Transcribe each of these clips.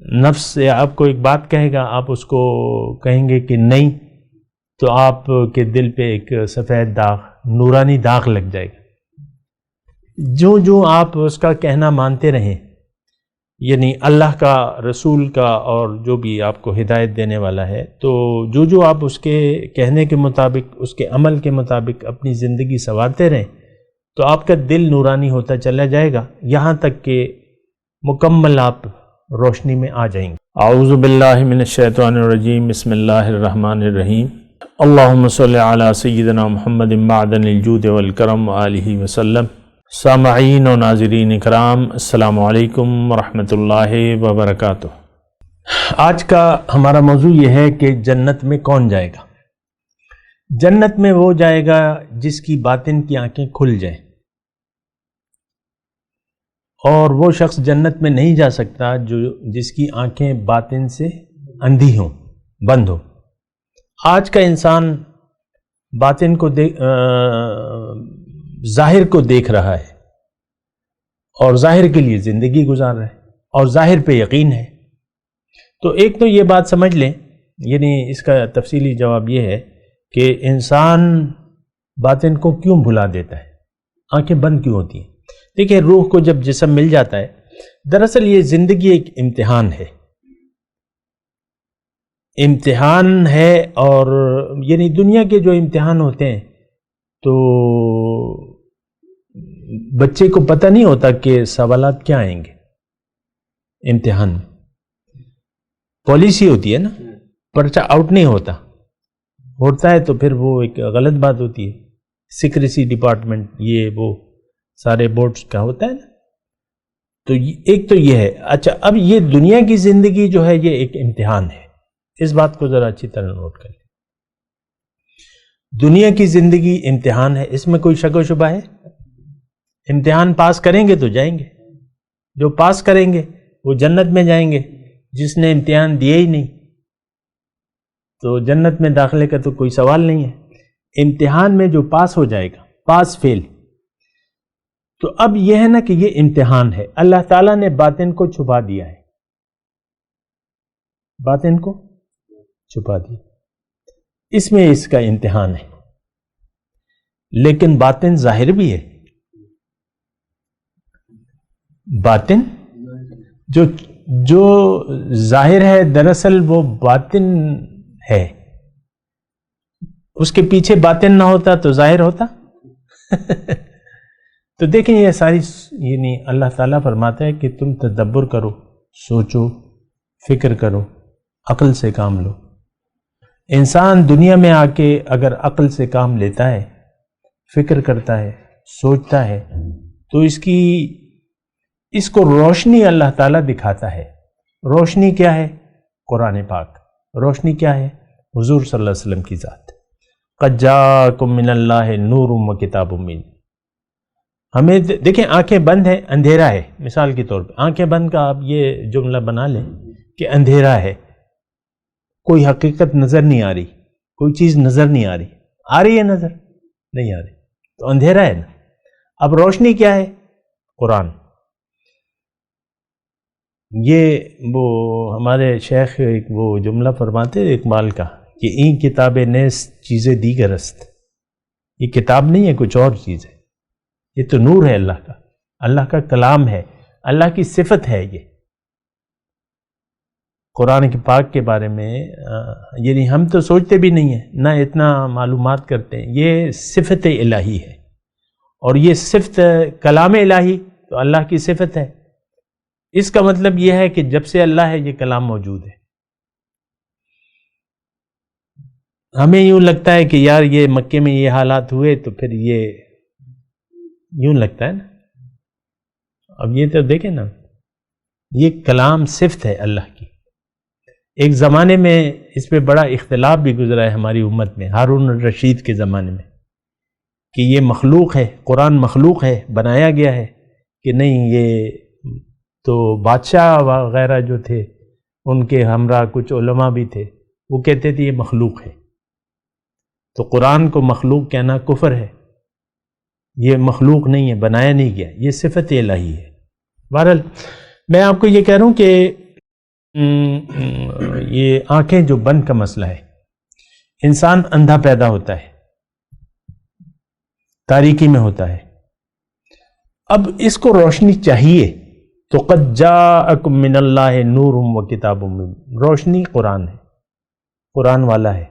نفس سے آپ کو ایک بات کہے گا، آپ اس کو کہیں گے کہ نہیں، تو آپ کے دل پہ ایک سفید داغ، نورانی داغ لگ جائے گا۔ جو آپ اس کا کہنا مانتے رہیں، یعنی اللہ کا، رسول کا، اور جو بھی آپ کو ہدایت دینے والا ہے، تو جو آپ اس کے کہنے کے مطابق، اس کے عمل کے مطابق اپنی زندگی سنوارتے رہیں، تو آپ کا دل نورانی ہوتا چلا جائے گا، یہاں تک کہ مکمل آپ روشنی میں آ جائیں گے۔ اعوذ باللہ من الشیطان الرجیم، بسم اللہ الرحمن الرحیم۔ اللہم صلی علی سیدنا محمد معدن الجود والکرم وآلہ وسلم۔ سامعین و ناظرین اکرام، السلام علیکم ورحمۃ اللہ وبرکاتہ۔ آج کا ہمارا موضوع یہ ہے کہ جنت میں کون جائے گا؟ جنت میں وہ جائے گا جس کی باطن کی آنکھیں کھل جائیں، اور وہ شخص جنت میں نہیں جا سکتا جس کی آنکھیں باطن سے اندھی ہوں، بند ہوں۔ آج کا انسان باطن کو ظاہر کو دیکھ رہا ہے، اور ظاہر کے لیے زندگی گزار رہا ہے، اور ظاہر پہ یقین ہے۔ تو ایک تو یہ بات سمجھ لیں، یعنی اس کا تفصیلی جواب یہ ہے کہ انسان باطن کو کیوں بھلا دیتا ہے، آنکھیں بند کیوں ہوتی ہیں؟ دیکھیں، روح کو جب جسم مل جاتا ہے، دراصل یہ زندگی ایک امتحان ہے، امتحان ہے، اور یعنی دنیا کے جو امتحان ہوتے ہیں تو بچے کو پتہ نہیں ہوتا کہ سوالات کیا آئیں گے امتحان میں۔ پالیسی ہوتی ہے نا، پرچہ آؤٹ نہیں ہوتا ہے تو پھر وہ ایک غلط بات ہوتی ہے۔ سیکریسی ڈپارٹمنٹ، یہ وہ سارے بورڈز کا ہوتا ہے نا، تو ایک تو یہ ہے۔ اچھا، اب یہ دنیا کی زندگی جو ہے یہ ایک امتحان ہے، اس بات کو ذرا اچھی طرح نوٹ کر لیں۔ دنیا کی زندگی امتحان ہے، اس میں کوئی شک و شبہ ہے؟ امتحان پاس کریں گے تو جائیں گے، جو پاس کریں گے وہ جنت میں جائیں گے، جس نے امتحان دیے ہی نہیں تو جنت میں داخلے کا تو کوئی سوال نہیں ہے۔ امتحان میں جو پاس ہو جائے گا، پاس فیل، تو اب یہ ہے نا کہ یہ امتحان ہے۔ اللہ تعالیٰ نے باطن کو چھپا دیا ہے، باطن کو چھپا دیا، اس میں اس کا امتحان ہے۔ لیکن باطن ظاہر بھی ہے، باطن جو ظاہر ہے دراصل وہ باطن ہے، اس کے پیچھے باطن نہ ہوتا تو ظاہر ہوتا۔ تو دیکھیں، یہ ساری یعنی اللہ تعالیٰ فرماتا ہے کہ تم تدبر کرو، سوچو، فکر کرو، عقل سے کام لو۔ انسان دنیا میں آ کے اگر عقل سے کام لیتا ہے، فکر کرتا ہے، سوچتا ہے، تو اس کو روشنی اللہ تعالیٰ دکھاتا ہے۔ روشنی کیا ہے؟ قرآن پاک۔ روشنی کیا ہے؟ حضور صلی اللہ علیہ وسلم کی ذات۔ قد جاءکم من اللہ نور و کتاب مبین۔ ہمیں دیکھیں، آنکھیں بند ہیں، اندھیرا ہے۔ مثال کے طور پہ آنکھیں بند کا آپ یہ جملہ بنا لیں کہ اندھیرا ہے، کوئی حقیقت نظر نہیں آ رہی، کوئی چیز نظر نہیں آ رہی ہے نظر نہیں آ رہی، تو اندھیرا ہے نا۔ اب روشنی کیا ہے؟ قرآن۔ یہ وہ ہمارے شیخ ایک وہ جملہ فرماتے اقبال کا کہ این کتاب نیست چیزیں دیگر است۔ یہ کتاب نہیں ہے، کچھ اور چیز ہے، یہ تو نور ہے اللہ کا کلام ہے، اللہ کی صفت ہے۔ یہ قرآن پاک کے بارے میں یعنی ہم تو سوچتے بھی نہیں ہیں، نہ اتنا معلومات کرتے ہیں۔ یہ صفت الہی ہے، اور یہ صفت کلام الہی تو اللہ کی صفت ہے۔ اس کا مطلب یہ ہے کہ جب سے اللہ ہے یہ کلام موجود ہے۔ ہمیں یوں لگتا ہے کہ یار یہ مکے میں یہ حالات ہوئے تو پھر یہ یوں لگتا ہے نا۔ اب یہ تو دیکھیں نا، یہ کلام صفت ہے اللہ کی۔ ایک زمانے میں اس پہ بڑا اختلاف بھی گزرا ہے ہماری امت میں، ہارون الرشید کے زمانے میں، کہ یہ مخلوق ہے، قرآن مخلوق ہے، بنایا گیا ہے، کہ نہیں یہ تو بادشاہ وغیرہ جو تھے ان کے ہمراہ کچھ علماء بھی تھے، وہ کہتے تھے یہ مخلوق ہے، تو قرآن کو مخلوق کہنا کفر ہے، یہ مخلوق نہیں ہے، بنایا نہیں گیا، یہ صفت الہی ہے۔ بہرحال میں آپ کو یہ کہہ رہا ہوں کہ یہ آنکھیں جو بند کا مسئلہ ہے، انسان اندھا پیدا ہوتا ہے، تاریکی میں ہوتا ہے، اب اس کو روشنی چاہیے، تو قد جاءکم من اللہ نور و کتاب مبین، روشنی قرآن ہے، قرآن والا ہے۔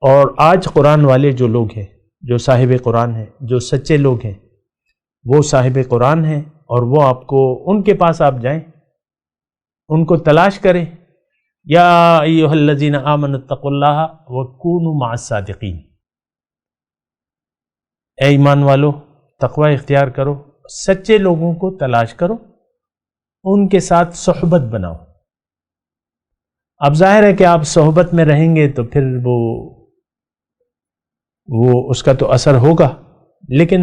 اور آج قرآن والے جو لوگ ہیں، جو صاحب قرآن ہیں، جو سچے لوگ ہیں، وہ صاحب قرآن ہیں، اور وہ آپ کو، ان کے پاس آپ جائیں، ان کو تلاش کریں۔ یا ایھا الذین آمنوا اتقوا اللہ وکونوا مع الصادقین، اے ایمان والو تقوی اختیار کرو، سچے لوگوں کو تلاش کرو، ان کے ساتھ صحبت بناؤ۔ اب ظاہر ہے کہ آپ صحبت میں رہیں گے تو پھر وہ اس کا تو اثر ہوگا، لیکن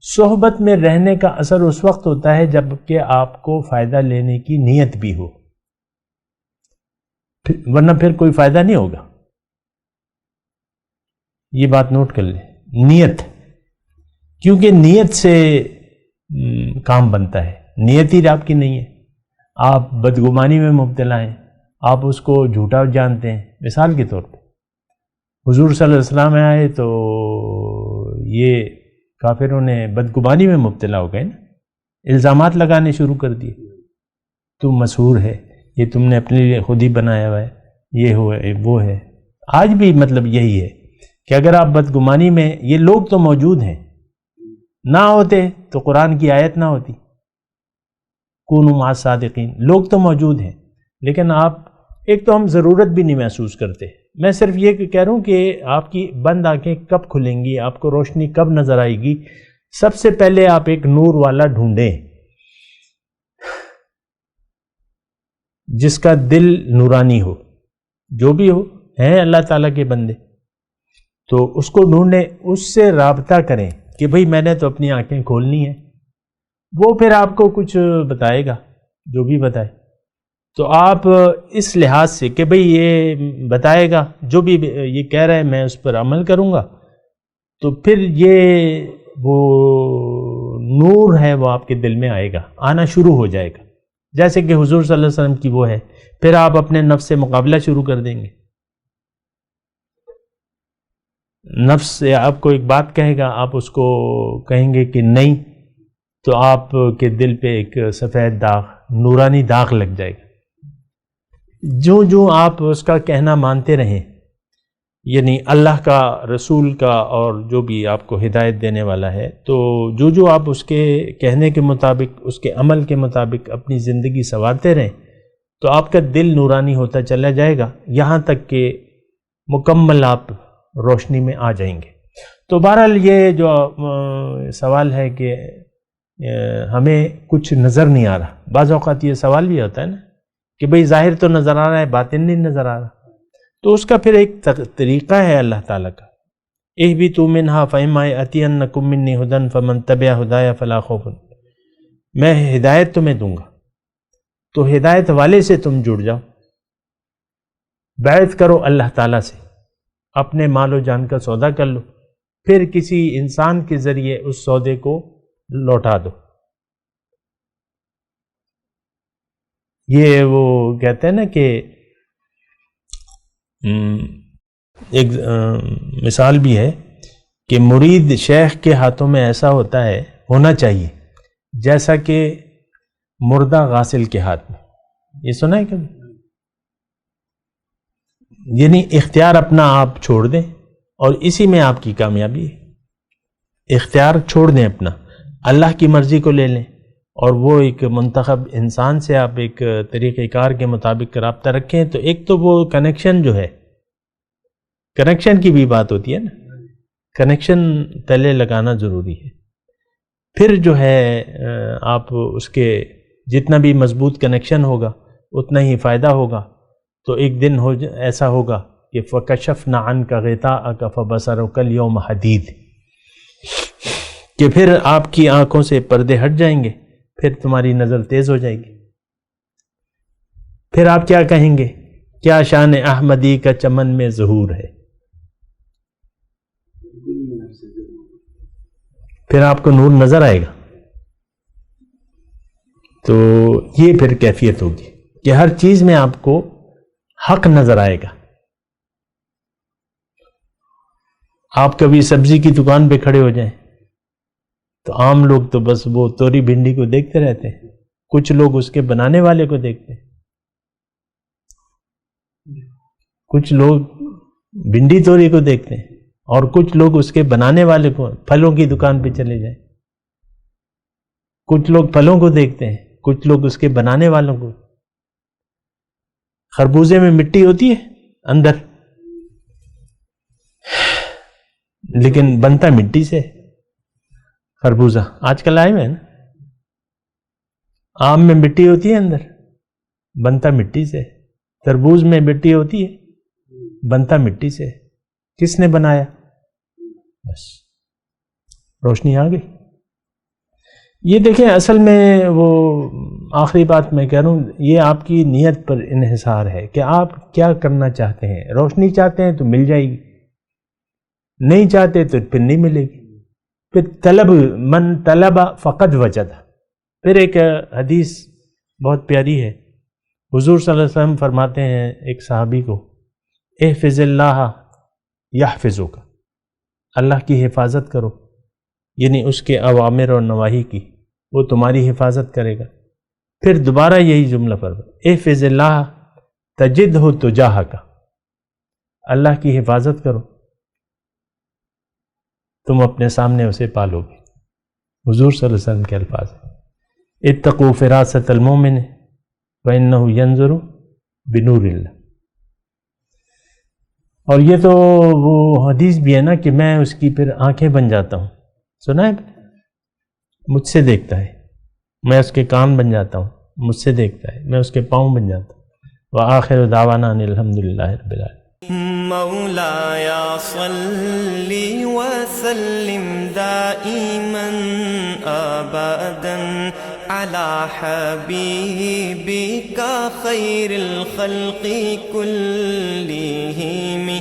صحبت میں رہنے کا اثر اس وقت ہوتا ہے جب کہ آپ کو فائدہ لینے کی نیت بھی ہو، ورنہ پھر کوئی فائدہ نہیں ہوگا۔ یہ بات نوٹ کر لیں، نیت، کیونکہ نیت سے کام بنتا ہے، نیت ہی آپ کی نہیں ہے، آپ بدگمانی میں مبتلا ہیں، آپ اس کو جھوٹا جانتے ہیں۔ مثال کے طور پہ حضور صلی اللہ علیہ وسلم آئے تو یہ کافروں نے بدگمانی میں مبتلا ہو گئے نا، الزامات لگانے شروع کر دیے، تم مسحور ہے، یہ تم نے اپنے لیے خود ہی بنایا ہوا ہے، یہ ہو ہے وہ ہے۔ آج بھی مطلب یہی ہے کہ اگر آپ بدگمانی میں، یہ لوگ تو موجود ہیں، نہ ہوتے تو قرآن کی آیت نہ ہوتی، کونوا مع الصادقین، لوگ تو موجود ہیں، لیکن آپ، ایک تو ہم ضرورت بھی نہیں محسوس کرتے۔ میں صرف یہ کہہ رہا ہوں کہ آپ کی بند آنکھیں کب کھلیں گی، آپ کو روشنی کب نظر آئے گی؟ سب سے پہلے آپ ایک نور والا ڈھونڈیں جس کا دل نورانی ہو، جو بھی ہو، ہیں اللہ تعالیٰ کے بندے، تو اس کو ڈھونڈیں، اس سے رابطہ کریں کہ بھئی میں نے تو اپنی آنکھیں کھولنی ہیں، وہ پھر آپ کو کچھ بتائے گا، جو بھی بتائے، تو آپ اس لحاظ سے کہ بھئی یہ بتائے گا، جو بھی یہ کہہ رہا ہے میں اس پر عمل کروں گا، تو پھر یہ وہ نور ہے وہ آپ کے دل میں آئے گا، آنا شروع ہو جائے گا، جیسے کہ حضور صلی اللہ علیہ وسلم کی وہ ہے، پھر آپ اپنے نفس سے مقابلہ شروع کر دیں گے۔ نفس سے آپ کو ایک بات کہے گا، آپ اس کو کہیں گے کہ نہیں، تو آپ کے دل پہ ایک سفید داغ، نورانی داغ لگ جائے گا۔ جو آپ اس کا کہنا مانتے رہیں، یعنی اللہ کا، رسول کا، اور جو بھی آپ کو ہدایت دینے والا ہے، تو جو آپ اس کے کہنے کے مطابق، اس کے عمل کے مطابق اپنی زندگی سنوارتے رہیں، تو آپ کا دل نورانی ہوتا چلا جائے گا، یہاں تک کہ مکمل آپ روشنی میں آ جائیں گے۔ تو بہرحال یہ جو سوال ہے کہ ہمیں کچھ نظر نہیں آ رہا، بعض اوقات یہ سوال بھی ہوتا ہے نا کہ بھئی ظاہر تو نظر آ رہا ہے، باطن نہیں نظر آ رہا، تو اس کا پھر ایک طریقہ ہے اللہ تعالیٰ کا، اہبطوا منہا فإما یأتینکم منی ھدی فمن تبع ھدایا فلا خوف، میں ہدایت تمہیں دوں گا، تو ہدایت والے سے تم جڑ جاؤ، بیعت کرو اللہ تعالیٰ سے، اپنے مال و جان کا سودا کر لو، پھر کسی انسان کے ذریعے اس سودے کو لوٹا دو۔ یہ وہ کہتے ہیں نا کہ ایک مثال بھی ہے کہ مرید شیخ کے ہاتھوں میں ایسا ہونا چاہیے جیسا کہ مردہ غاسل کے ہاتھ میں۔ یہ سنا ہے کبھی؟ یعنی اختیار اپنا آپ چھوڑ دیں، اور اسی میں آپ کی کامیابی ہے۔ اختیار چھوڑ دیں اپنا، اللہ کی مرضی کو لے لیں، اور وہ ایک منتخب انسان سے آپ ایک طریقہ کار کے مطابق رابطہ رکھیں، تو ایک تو وہ کنیکشن جو ہے، کنیکشن کی بھی بات ہوتی ہے نا، کنیکشن پہلے لگانا ضروری ہے، پھر جو ہے آپ اس کے جتنا بھی مضبوط کنیکشن ہوگا اتنا ہی فائدہ ہوگا۔ تو ایک دن ایسا ہوگا کہ فَكَشَفْنَا عَنْكَ غِطَاءَكَ فَبَصَرُكَ الْيَوْمَ حَدِيدٌ، کہ پھر آپ کی آنکھوں سے پردے ہٹ جائیں گے، پھر تمہاری نظر تیز ہو جائے گی، پھر آپ کیا کہیں گے؟ کیا شان احمدی کا چمن میں ظہور ہے، پھر آپ کو نور نظر آئے گا۔ تو یہ پھر کیفیت ہوگی۔ کہ ہر چیز میں آپ کو حق نظر آئے گا. آپ کبھی سبزی کی دکان پہ کھڑے ہو جائیں تو عام لوگ تو بس وہ توری بھنڈی کو دیکھتے رہتے ہیں، کچھ لوگ اس کے بنانے والے کو دیکھتے ہیں. کچھ لوگ بھنڈی توری کو دیکھتے ہیں اور کچھ لوگ اس کے بنانے والے کو. پھلوں کی دکان پہ چلے جائیں، کچھ لوگ پھلوں کو دیکھتے ہیں، کچھ لوگ اس کے بنانے والوں کو. خربوزے میں مٹی ہوتی ہے اندر، لیکن بنتا مٹی سے. خربوزہ آج کل آئے ہوئے ہیں نا. آم میں مٹی ہوتی ہے اندر، بنتا مٹی سے. تربوز میں مٹی ہوتی ہے، بنتا مٹی سے. کس نے بنایا؟ بس روشنی آ گئی. یہ دیکھیں اصل میں وہ آخری بات میں کہہ رہا ہوں، یہ آپ کی نیت پر انحصار ہے کہ آپ کیا کرنا چاہتے ہیں. روشنی چاہتے ہیں تو مل جائے گی، نہیں چاہتے تو پھر نہیں ملے گی. پھر طلب، من طلب فقد وجد. پھر ایک حدیث بہت پیاری ہے، حضور صلی اللہ علیہ وسلم فرماتے ہیں ایک صحابی کو، احفظ اللہ یحفظک، اللہ کی حفاظت کرو، یعنی اس کے اوامر اور نواہی کی، وہ تمہاری حفاظت کرے گا. پھر دوبارہ یہی جملہ فرمایا، احفظ اللہ تجدہ تجاہک، اللہ کی حفاظت کرو تم اپنے سامنے اسے پالو گے. حضور صلی اللہ علیہ وسلم کے الفاظ ہیں. اتقوا فراست المومن فإنہ ینظر بنور اللہ. اور یہ تو وہ حدیث بھی ہے نا کہ میں اس کی پھر آنکھیں بن جاتا ہوں. سنا ہے؟ مجھ سے دیکھتا ہے. میں اس کے کان بن جاتا ہوں، مجھ سے دیکھتا ہے. میں اس کے پاؤں بن جاتا ہوں. وآخر دعوانا ان الحمدللہ رب العالمین. مولاي صل وسلم دائما ابدا على حبيبك خير الخلق كلهم.